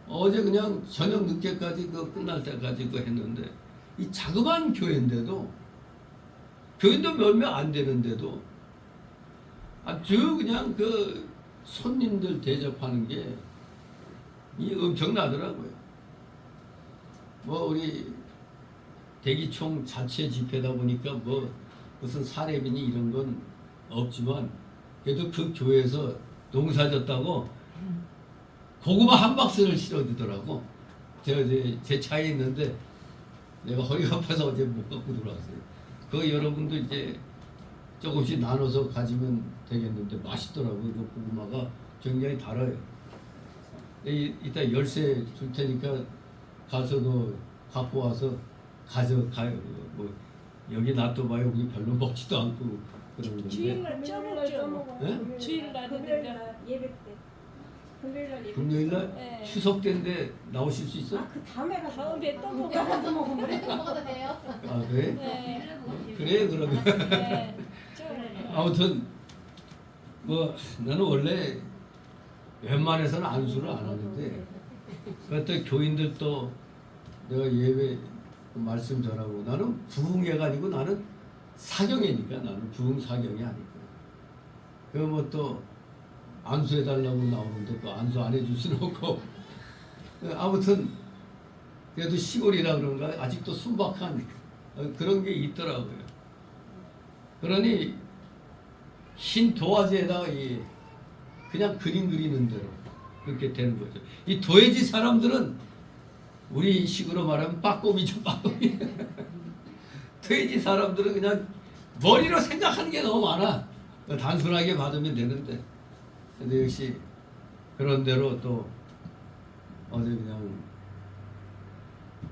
어제 그냥 저녁 늦게까지 그 끝날 때까지 그 했는데 이 자그마한 교회인데도 교인도 몇 명 안 되는데도 아주 그냥 그 손님들 대접하는 게 이 엄청나더라고요. 뭐 우리 대기총 자체 집회다 보니까 뭐 무슨 사례비니 이런 건 없지만 그래도 그 교회에서 농사졌다고 고구마 한 박스를 실어주더라고. 제가 이제 제 차에 있는데 내가 허리가 아파서 어제 못 갖고 들어왔어요. 그 여러분도 이제 조금씩 나눠서 가지면 되겠는데 맛있더라고요. 그 고구마가 굉장히 달아요. 이따 열쇠 줄 테니까 가서 너 갖고 와서 가져가요. 뭐 여기 놔둬봐요. 우리 별로 먹지도 않고 그런 건데. 주일날 쪄먹죠. 네? 주일날이니까. 예배 때. 금요일날 예배. 금요일날 네. 추석 때인데 나오실 수 있어? 그 다음에 가서 다음에 또 먹어. 또 먹으면 우리 또 먹어도 돼요? 아 그래? 네. 그래 그러면 네. 아무튼 뭐 나는 원래 웬만해서는 안수를 안 하는데 그때 교인들도 내가 예배 말씀 전하고 나는 부흥회가 아니고 나는 사경회니까 나는 부흥 사경이 아니고 그 뭐 또 안수해달라고 나오는데 또 안수 안 해줄 수는 없고 아무튼 그래도 시골이라 그런가 아직도 순박한 그런 게 있더라고요. 그러니 흰 도화지에다가 그냥 그림 그리는 대로 그렇게 되는 거죠. 이 도해지 사람들은 우리 식으로 말하면 빠꼼이죠, 빠꼼이. 도해지 사람들은 그냥 머리로 생각하는 게 너무 많아. 단순하게 받으면 되는데. 근데 역시 그런 대로 또 어제 그냥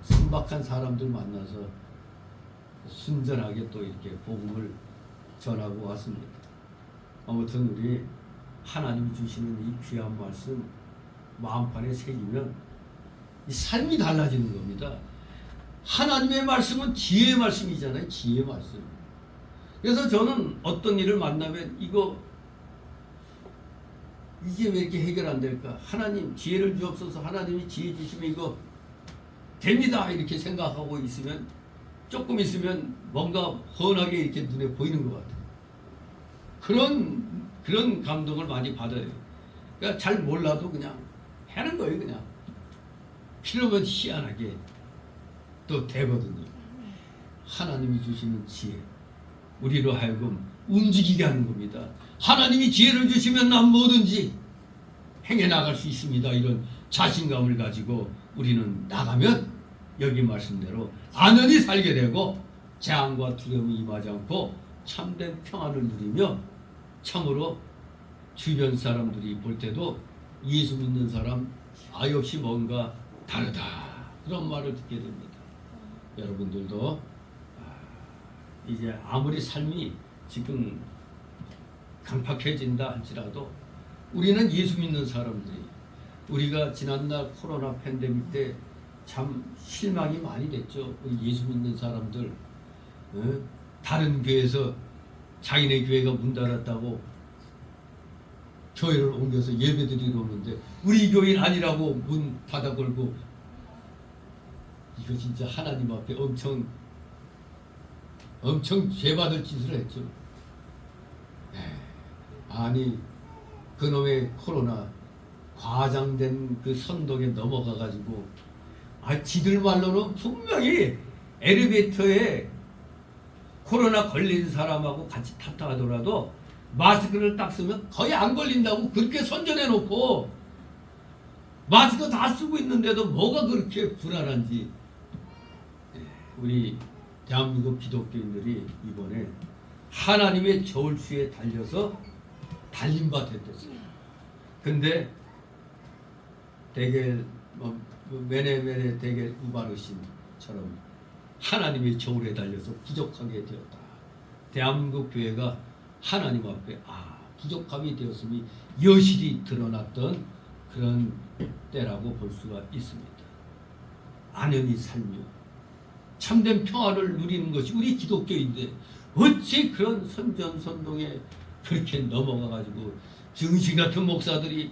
순박한 사람들 만나서 순전하게 또 이렇게 복음을 전하고 왔습니다. 아무튼 우리 하나님이 주시는 이 귀한 말씀 마음판에 새기면 이 삶이 달라지는 겁니다. 하나님의 말씀은 지혜의 말씀이잖아요. 지혜의 말씀. 그래서 저는 어떤 일을 만나면 이게 왜 이렇게 해결 안 될까? 하나님 지혜를 주옵소서. 하나님이 지혜 주시면 이거 됩니다. 이렇게 생각하고 있으면 조금 있으면 뭔가 훤하게 이렇게 눈에 보이는 것 같아요. 그런 감동을 많이 받아요. 그러니까 잘 몰라도 그냥 하는 거예요. 그냥 필요하면 희한하게 또 되거든요. 하나님이 주시는 지혜 우리로 하여금 움직이게 하는 겁니다. 하나님이 지혜를 주시면 난 뭐든지 행해 나갈 수 있습니다. 이런 자신감을 가지고 우리는 나가면 여기 말씀대로 안연히 살게 되고 재앙과 두려움이 임하지 않고 참된 평안을 누리며 참으로 주변 사람들이 볼 때도 예수 믿는 사람 아예 없이 뭔가 다르다 그런 말을 듣게 됩니다. 여러분들도 이제 아무리 삶이 지금 강팍해진다 할지라도 우리는 예수 믿는 사람들이 우리가 지난날 코로나 팬데믹 때 참 실망이 많이 됐죠. 우리 예수 믿는 사람들 다른 교회에서 자기네 교회가 문 닫았다고 교회를 옮겨서 예배드리러 오는데 우리 교인 아니라고 문 닫아 걸고, 이거 진짜 하나님 앞에 엄청 죄받을 짓을 했죠. 아니 그놈의 코로나 과장된 그 선동에 넘어가 가지고 지들 말로는 분명히 엘리베이터에 코로나 걸린 사람하고 같이 탔다 하더라도 마스크를 딱 쓰면 거의 안 걸린다고 그렇게 선전해 놓고 마스크 다 쓰고 있는데도 뭐가 그렇게 불안한지, 우리 대한민국 기독교인들이 이번에 하나님의 저울추에 달려서 달림바 됐댔어요. 근데 대개 메네메네 대개 우바르신처럼 하나님의 저울에 달려서 부족하게 되었다. 대한민국 교회가 하나님 앞에 부족함이 되었음이 여실히 드러났던 그런 때라고 볼 수가 있습니다. 안연히 살며 참된 평화를 누리는 것이 우리 기독교인데 어찌 그런 선전선동에 그렇게 넘어가가지고 증신 같은 목사들이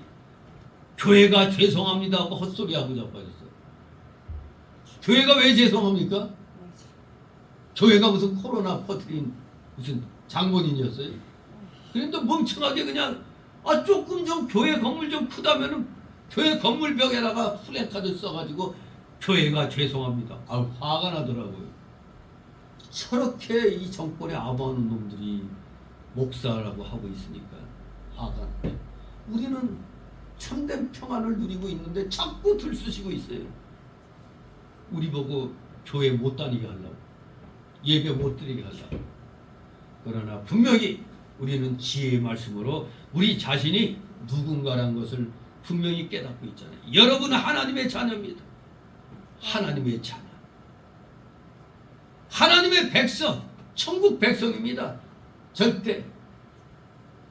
교회가 죄송합니다 하고 헛소리하고 자빠졌어요. 교회가 왜 죄송합니까? 교회가 무슨 코로나 퍼뜨린 무슨 장본인이었어요? 그런데 멍청하게 그냥 조금 좀 교회 건물 좀 크다면은 교회 건물 벽에다가 플래카드 써가지고 교회가 죄송합니다. 화가 나더라고요. 저렇게 이 정권에 아부하는 놈들이 목사라고 하고 있으니까 화가 나요. 우리는 참된 평안을 누리고 있는데 자꾸 들쑤시고 있어요. 우리 보고 교회 못 다니게 하려고, 예배 못 드리게 하려고. 그러나 분명히 우리는 지혜의 말씀으로 우리 자신이 누군가란 것을 분명히 깨닫고 있잖아요. 여러분은 하나님의 자녀입니다. 하나님의 자녀, 하나님의 백성, 천국 백성입니다. 절대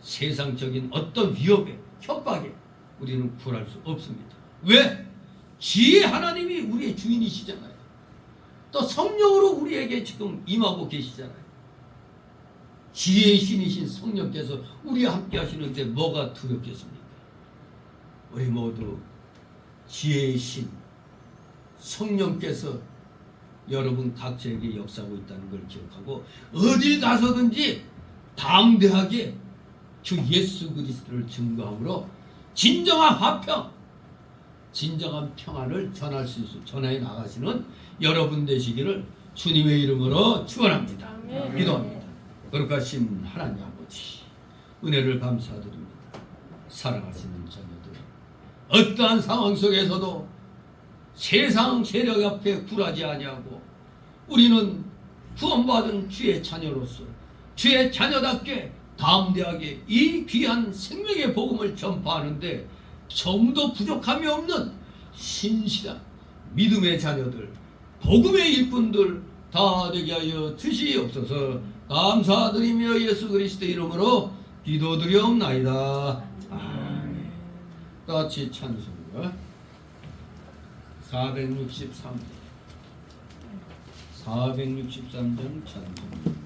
세상적인 어떤 위협에, 협박에 우리는 굴할 수 없습니다. 왜? 지혜 하나님이 우리의 주인이시잖아요. 또 성령으로 우리에게 지금 임하고 계시잖아요. 지혜의 신이신 성령께서 우리와 함께 하시는데 뭐가 두렵겠습니까? 우리 모두 지혜의 신 성령께서 여러분 각자에게 역사하고 있다는 걸 기억하고 어딜 가서든지 담대하게 주 예수 그리스도를 증거함으로 진정한 화평, 진정한 평안을 전할 수 있어 전해 나가시는 여러분 되시기를 주님의 이름으로 축원합니다. 기도합니다. 거룩하신 하나님 아버지, 은혜를 감사드립니다. 사랑하시는 자녀들, 어떠한 상황 속에서도 세상 세력 앞에 굴하지 아니하고 우리는 구원받은 주의 자녀로서 주의 자녀답게 담대하게 이 귀한 생명의 복음을 전파하는데 좀도 부족함이 없는 신실한 믿음의 자녀들, 복음의 일꾼들 다 되게 하여 주시옵소서. 감사드리며 예수 그리스도 이름으로 기도드리옵나이다. 아멘. 같이 찬송가 463장 463장 찬송입니다.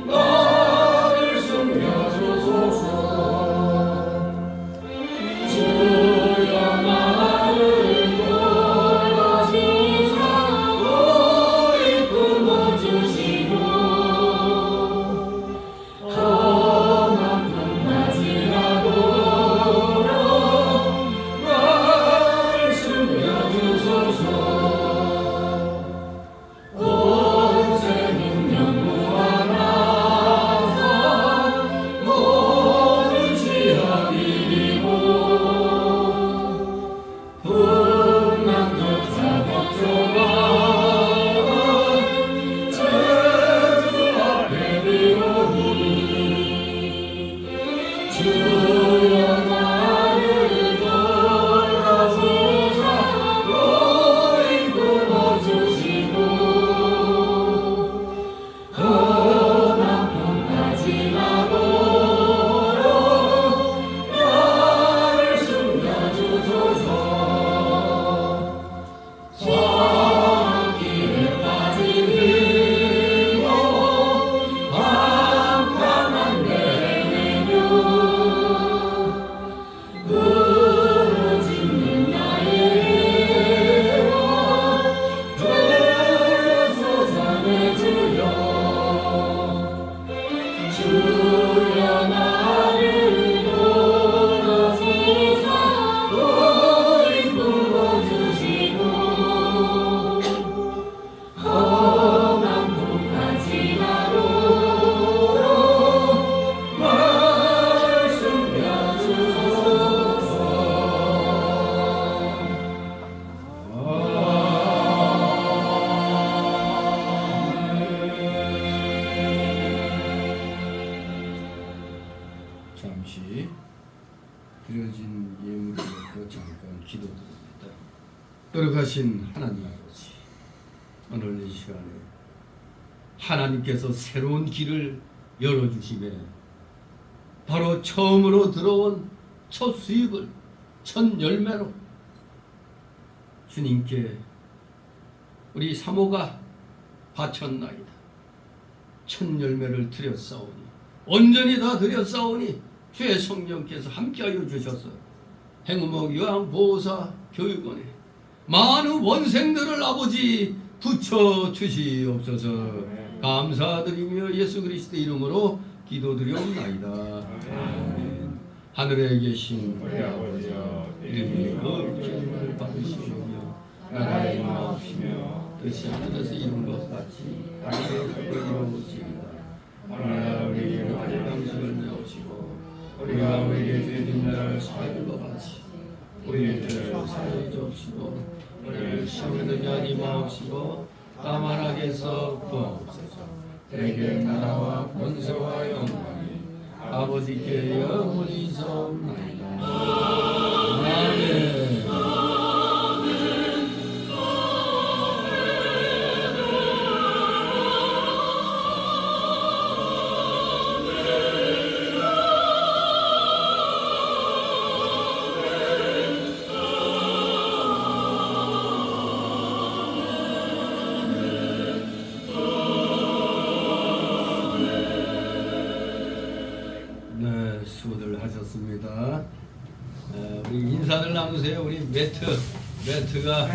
나를 숨겨주소서. 아버지 드려진 예물을 놓고 잠깐 기도드립니다. 거룩하신 하나님 아버지, 오늘 이 시간에 하나님께서 새로운 길을 열어주심에 바로 처음으로 들어온 첫 수입을 첫 열매로 주님께 우리 사모가 바쳤나이다. 첫 열매를 드렸사오니 온전히 다 드렸사오니 주의 성령께서 함께하여 주셔서 행음옥 요한보호사 교육원에 많은 원생들을 아버지 붙여 주시옵소서. 감사드리며 예수 그리스도 이름으로 기도드리옵나이다. 아멘. 하늘에 계신 우리 아버지여, 이름이 거룩함을 받으시며 나라의 마옵시며 뜻이 하늘에서 이룬 것 같이 땅에서도 이루어지이다. 오늘날 우리에게 가진 양식을 내옵시고 우리가 우리에게 죄진 자를 사하는 것 같이 우리의 죄를 사하여 주옵시고 우리를 시험에 들게 하지 마옵시고 다만 악에서 구하옵소서. 대개 나라와 권세와 영광이 아버지께 영원히 있사옵나이다. 아멘. 네, 수고들 하셨습니다. 우리 인사를 나누세요. 우리 매트가